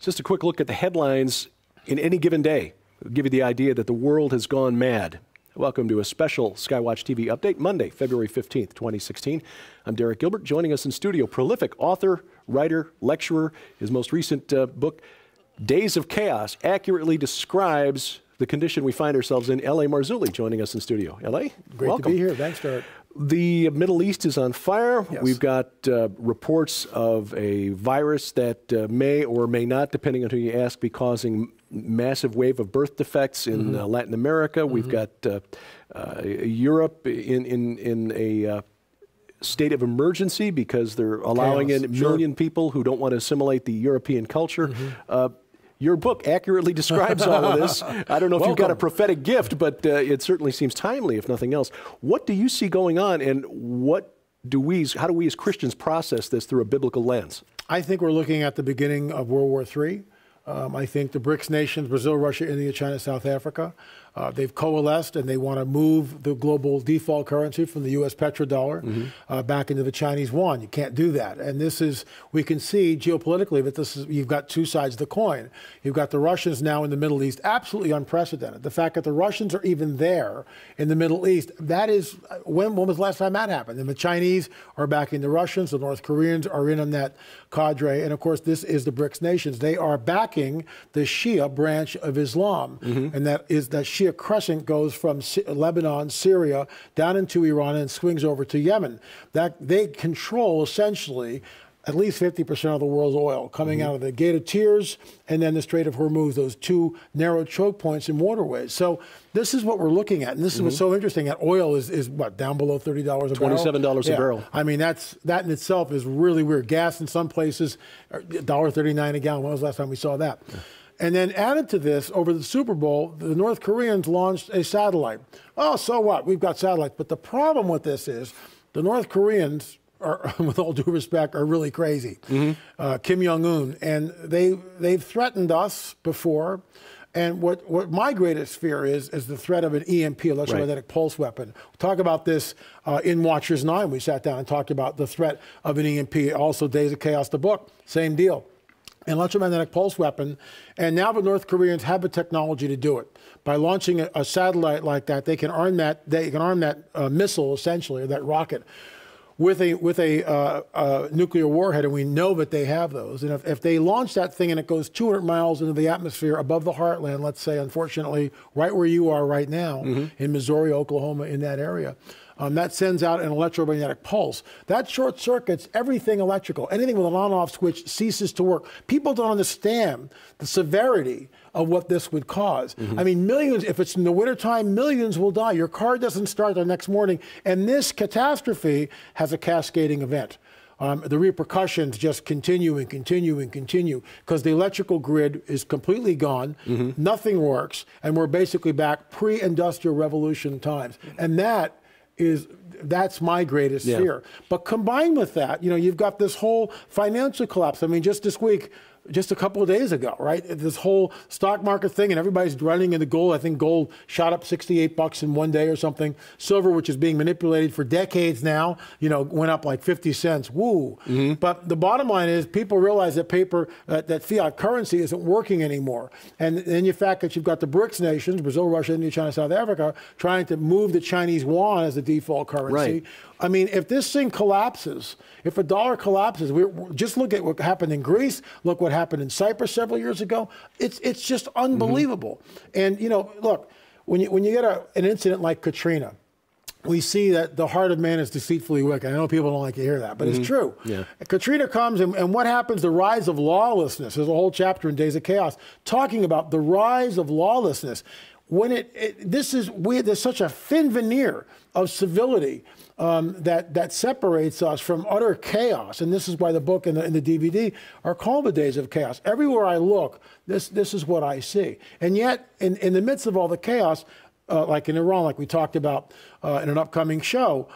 Just a quick look at the headlines in any given day. It'll give you the idea that the world has gone mad. Welcome to a special SkyWatch TV update, Monday, February 15th, 2016. I'm Derek Gilbert. Joining us in studio, prolific author, writer, lecturer. His most recent book, Days of Chaos, accurately describes the condition we find ourselves in. L.A. Marzulli joining us in studio. L.A., great welcome. to be here. Thanks, Derek. The Middle East is on fire. Yes. We've got reports of a virus that may or may not, depending on who you ask, be causing massive wave of birth defects in Latin America. We've got Europe in a state of emergency because they're allowing in a million people who don't want to assimilate the European culture. Your book accurately describes all of this. I don't know if you've got a prophetic gift, but it certainly seems timely, if nothing else. What do you see going on, and how do we as Christians process this through a biblical lens? I think we're looking at the beginning of World War III. I think the BRICS nations, Brazil, Russia, India, China, South Africa, they've coalesced and they want to move the global default currency from the U.S. petrodollar back into the Chinese yuan. You can't do that. And this is, we can see geopolitically that this is, you've got two sides of the coin. You've got the Russians now in the Middle East, absolutely unprecedented. The fact that the Russians are even there in the Middle East, that is, when was the last time that happened? And the Chinese are backing the Russians, the North Koreans are in on that cadre. And of course, this is the BRICS nations. They are backing the Shia branch of Islam. And that is that Shia crescent goes from Lebanon, Syria, down into Iran and swings over to Yemen. That they control essentially at least 50% of the world's oil coming out of the Gate of Tears and then the Strait of Hormuz, those two narrow choke points and waterways. So this is what we're looking at. And this is what's so interesting, that oil is what, down below $30 a barrel? $27 a barrel. I mean, that in itself is really weird. Gas in some places, $1.39 a gallon. When was the last time we saw that? And then added to this, over the Super Bowl, the North Koreans launched a satellite. Oh, so what? We've got satellites. But the problem with this is the North Koreans, with all due respect, are really crazy. Kim Jong-un. And they've threatened us before. And what my greatest fear is the threat of an EMP, electromagnetic pulse weapon. We'll talk about this in Watchers 9. We sat down and talked about the threat of an EMP. Also, Days of Chaos, the book, same deal. An electromagnetic pulse weapon, and now the North Koreans have the technology to do it. By launching a satellite like that, they can arm that. They can arm that missile, essentially, or that rocket, with a nuclear warhead, and we know that they have those. And if they launch that thing and it goes 200 miles into the atmosphere above the heartland, let's say, unfortunately, right where you are right now, in Missouri, Oklahoma, in that area. That sends out an electromagnetic pulse. That short circuits everything electrical. Anything with an on-off switch ceases to work. People don't understand the severity of what this would cause. I mean, millions, if it's in the wintertime, millions will die. Your car doesn't start the next morning. And this catastrophe has a cascading event. The repercussions just continue and continue and continue because the electrical grid is completely gone. Nothing works. And we're basically back pre-industrial revolution times. And that's my greatest fear. But combined with that, you know, you've got this whole financial collapse. I mean, just this week, just a couple of days ago, right? This whole stock market thing, and everybody's running into gold. I think gold shot up $68 in one day or something. Silver, which is being manipulated for decades now, you know, went up like 50 cents. Woo! But the bottom line is, people realize that that fiat currency isn't working anymore. And then the fact that you've got the BRICS nations, Brazil, Russia, India, China, South Africa, trying to move the Chinese yuan as the default currency. I mean, if this thing collapses, if a dollar collapses, just look at what happened in Greece, look what happened in Cyprus several years ago. It's just unbelievable. And, you know, look, when you get an incident like Katrina, we see that the heart of man is deceitfully wicked. I know people don't like to hear that, but it's true. Katrina comes, and what happens? The rise of lawlessness. There's a whole chapter in Days of Chaos talking about the rise of lawlessness. When there's such a thin veneer of civility that separates us from utter chaos, and this is why the book and the DVD are called The Days of Chaos. Everywhere I look, this is what I see. And yet, in the midst of all the chaos, like in Iran, like we talked about in an upcoming show,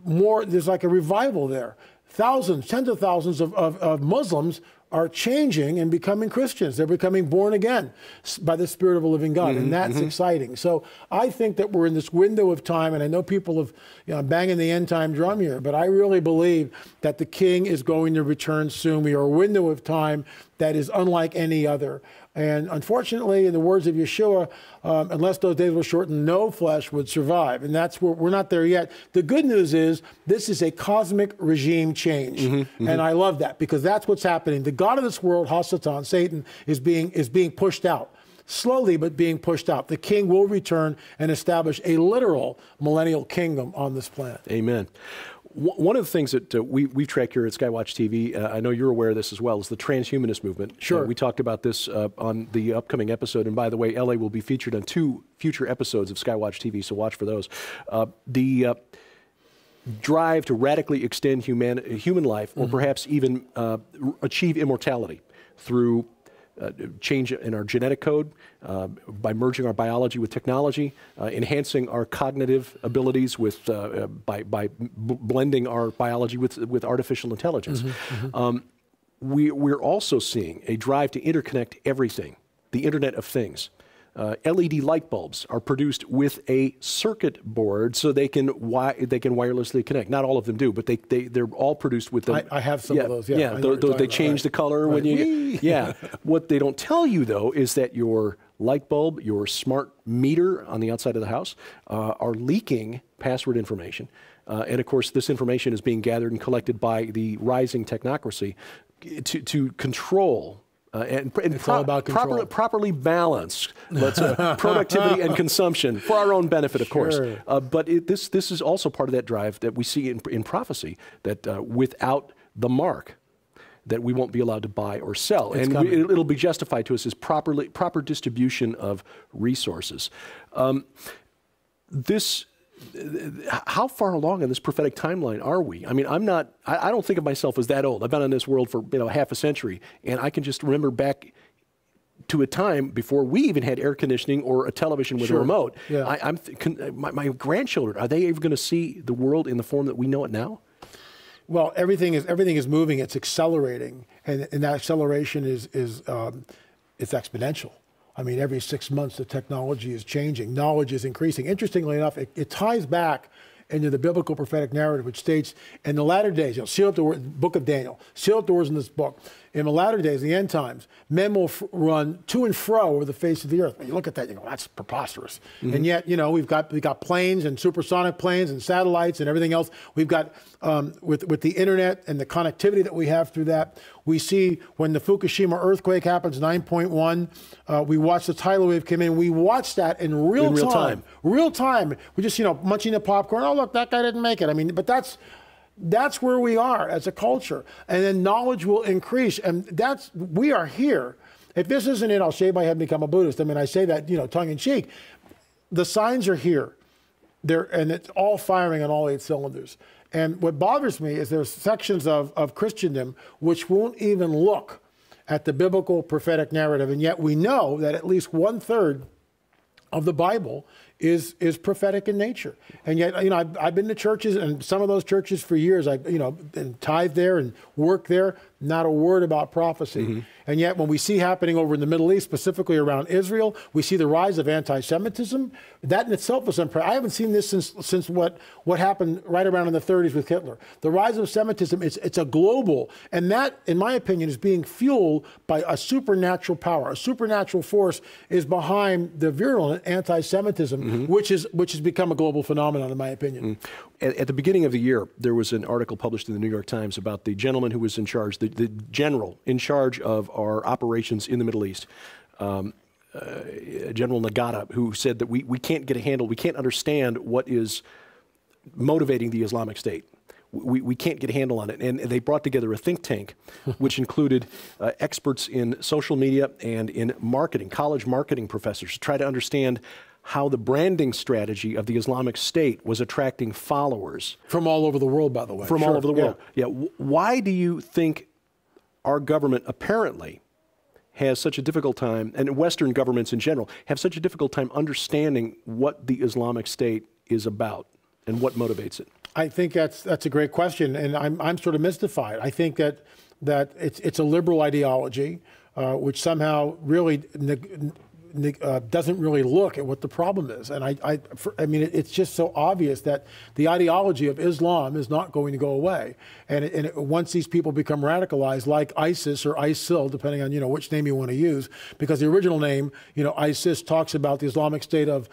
there's like a revival there. Thousands, tens of thousands of Muslims are changing and becoming Christians. They're becoming born again by the Spirit of a living God, and that's exciting. So I think that we're in this window of time, and I know people have, I'm banging the end time drum here, but I really believe that the King is going to return soon. We are a window of time that is unlike any other. And unfortunately, in the words of Yeshua, unless those days were shortened, no flesh would survive. And that's where we're not there yet. The good news is this is a cosmic regime change. And I love that, because that's what's happening. The God of this world, Hasatan, Satan, is being pushed out. Slowly, but being pushed out. The King will return and establish a literal millennial kingdom on this planet. Amen. One of the things that we've tracked here at SkyWatch TV, I know you're aware of this as well, is the transhumanist movement. Sure. We talked about this on the upcoming episode, and by the way, LA will be featured on 2 future episodes of SkyWatch TV, so watch for those. The drive to radically extend human life, or perhaps even achieve immortality through change in our genetic code, by merging our biology with technology, enhancing our cognitive abilities with by blending our biology with artificial intelligence. We're also seeing a drive to interconnect everything, the Internet of Things. LED light bulbs are produced with a circuit board, so they can wirelessly connect. Not all of them do, but they're all produced with them. I have some of those. Yeah, they change the color when you. Yeah. What they don't tell you though is that your light bulb, your smart meter on the outside of the house, are leaking password information, and of course this information is being gathered and collected by the rising technocracy to control. And all about control. Properly balanced productivity and consumption for our own benefit, of course. But this is also part of that drive that we see in prophecy, that without the mark, that we won't be allowed to buy or sell. And it'll be justified to us as proper distribution of resources. How far along in this prophetic timeline are we? I mean, I don't think of myself as that old. I've been in this world for half a century, and I can just remember back to a time before we even had air conditioning or a television with a remote. Yeah. My grandchildren, are they ever going to see the world in the form that we know it now? Well, everything is moving. It's accelerating, and that acceleration is it's exponential. I mean, every 6 months, the technology is changing. Knowledge is increasing. Interestingly enough, it ties back into the biblical prophetic narrative, which states, in the latter days, seal up the book of Daniel, seal up the words in this book. In the latter days, the end times, men will run to and fro over the face of the earth. When you look at that, you go, that's preposterous. And yet, we've got planes and supersonic planes and satellites and everything else. We've got, with the internet and the connectivity that we have through that, we see when the Fukushima earthquake happens, 9.1, we watch the tidal wave come in. We watch that in real time. Real time. We just, munching the popcorn. Oh, look, that guy didn't make it. I mean, but that's where we are as a culture. And then knowledge will increase. And we are here. If this isn't it, I'll shave my head and become a Buddhist. I mean, I say that, tongue in cheek. The signs are here. And it's all firing on all 8 cylinders. And what bothers me is there's sections of Christendom which won't even look at the biblical prophetic narrative. And yet we know that at least 1/3 of the Bible is prophetic in nature. And yet, I've been to churches, and some of those churches for years, and tithe there and work there, not a word about prophecy. And yet, when we see happening over in the Middle East, specifically around Israel, we see the rise of anti-Semitism. That in itself is unprecedented. I haven't seen this since what happened right around in the 30s with Hitler. The rise of Semitism, it's a global, and that, in my opinion, is being fueled by a supernatural power. A supernatural force is behind the virulent anti-Semitism, which has become a global phenomenon, in my opinion. At the beginning of the year, there was an article published in the New York Times about the gentleman who was in charge, the general in charge of our operations in the Middle East, General Nagata, who said that we can't get a handle, we can't understand what is motivating the Islamic State. We can't get a handle on it. And they brought together a think tank, which included experts in social media and in marketing, college marketing professors, to try to understand how the branding strategy of the Islamic State was attracting followers. From all over the world, by the way. From all over the world. Yeah. Why do you think our government apparently has such a difficult time, and Western governments in general, have such a difficult time understanding what the Islamic State is about and what motivates it? I think that's a great question, and I'm sort of mystified. I think that that it's a liberal ideology, which somehow really doesn't really look at what the problem is. And I mean, it's just so obvious that the ideology of Islam is not going to go away. And once these people become radicalized, like ISIS or ISIL, depending on, which name you want to use, because the original name, ISIS talks about the Islamic State of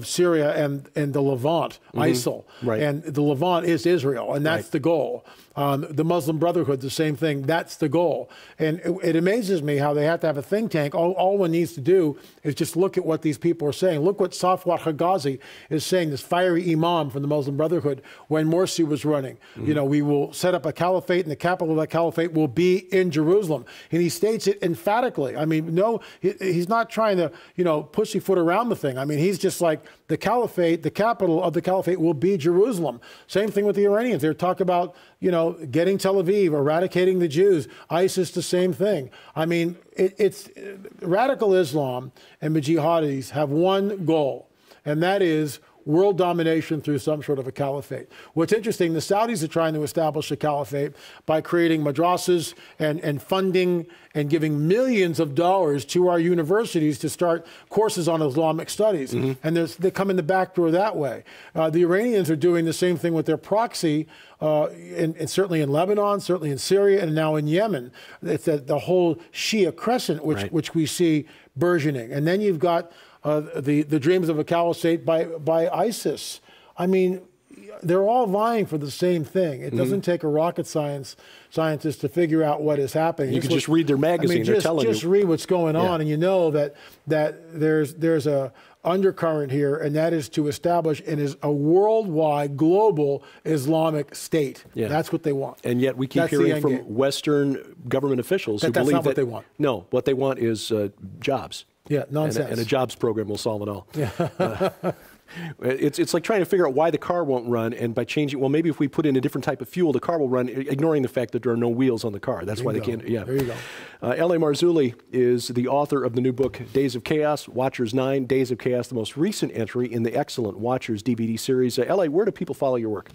Syria and the Levant, ISIL. Right. And the Levant is Israel, and that's the goal. The Muslim Brotherhood, the same thing. That's the goal. And it amazes me how they have to have a think tank. All one needs to do is just look at what these people are saying. Look what Safwat Higazi is saying, this fiery imam from the Muslim Brotherhood, when Morsi was running. We will set up a caliphate, and the capital of that caliphate will be in Jerusalem. And he states it emphatically. I mean, no, he's not trying to, pussyfoot around the thing. I mean, he's just like, the caliphate, the capital of the caliphate will be Jerusalem. Same thing with the Iranians. They're talking about, getting Tel Aviv, eradicating the Jews. ISIS, the same thing. I mean, it's radical Islam and the jihadis have one goal, and that is world domination through some sort of a caliphate. What's interesting, the Saudis are trying to establish a caliphate by creating madrasas and funding and giving millions of dollars to our universities to start courses on Islamic studies. And they come in the back door that way. The Iranians are doing the same thing with their proxy, and certainly in Lebanon, certainly in Syria, and now in Yemen. It's the whole Shia crescent, which we see burgeoning. And then you've got the dreams of a caliphate by ISIS. I mean, they're all vying for the same thing. It doesn't take a rocket scientist to figure out what is happening. You can just read their magazine. They're telling you. Just read what's going on, and you know that there's a undercurrent here, and that is to establish a worldwide, global Islamic state. That's what they want. And yet we keep hearing from Western government officials who believe that's not what they want. No, what they want is jobs. Yeah, nonsense. And a jobs program will solve it all. It's like trying to figure out why the car won't run, and by changing, well, maybe if we put in a different type of fuel, the car will run, ignoring the fact that there are no wheels on the car. That's why they can't. Yeah. There you go. L.A. Marzulli is the author of the new book, Days of Chaos, Watchers 9, Days of Chaos, the most recent entry in the excellent Watchers DVD series. L.A., where do people follow your work?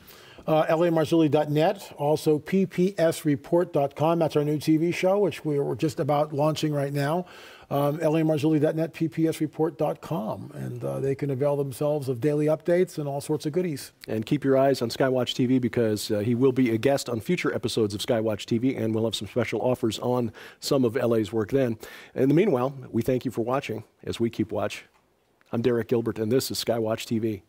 LAMarzulli.net, also ppsreport.com. That's our new TV show, which we're just about launching right now. LAMarzulli.net, ppsreport.com. And they can avail themselves of daily updates and all sorts of goodies. And keep your eyes on SkyWatch TV, because he will be a guest on future episodes of SkyWatch TV, and we'll have some special offers on some of LA's work then. In the meanwhile, we thank you for watching as we keep watch. I'm Derek Gilbert, and this is SkyWatch TV.